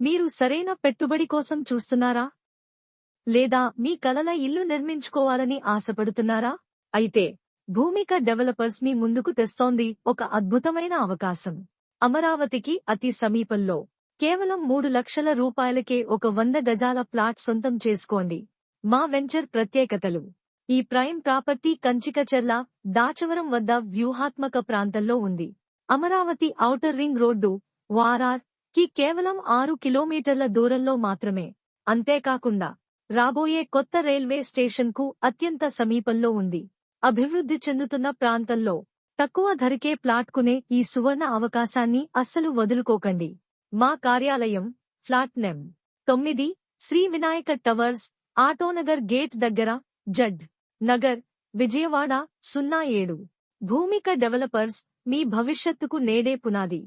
మీరు సరైన పెట్టుబడి కోసం చూస్తున్నారా? లేదా మీ కలల ఇల్లు నిర్మించుకోవాలని ఆశపడుతున్నారా? అయితే భూమిక డెవలపర్స్ మీ ముందుకు తెస్తోంది ఒక అద్భుతమైన అవకాశం. అమరావతికి అతి సమీపంలో కేవలం 3 లక్షల రూపాయలకే ఒక 100 గజాల ప్లాట్ సొంతం చేసుకోండి. మా వెంచర్ ప్రత్యేకతలు: ఈ ప్రైమ్ ప్రాపర్టీ కంచికచర్ల, దాచవరం వద్ద వ్యూహాత్మక ప్రాంతంలో ఉంది. అమరావతి ఔటర్ రింగ్ రోడ్డు వారార్ కి కేవలం 6 కిలోమీటర్ల దూరంలో మాత్రమే. అంతేకాకుండా రాబోయే కొత్త రైల్వే స్టేషన్కు అత్యంత సమీపంలో ఉంది. అభివృద్ధి చెందుతున్న ప్రాంతంలో తక్కువ ధరకే ప్లాట్ కొనే ఈ సువర్ణ అవకాశాన్ని అస్సలు వదులుకోకండి. మా కార్యాలయం ఫ్లాట్ నెం. 9, శ్రీ వినాయక టవర్స్, ఆటోనగర్ గేట్ దగ్గర, జడ్ నగర్, విజయవాడ 07. భూమిక డెవలపర్స్, మీ భవిష్యత్తుకు నేడే పునాది.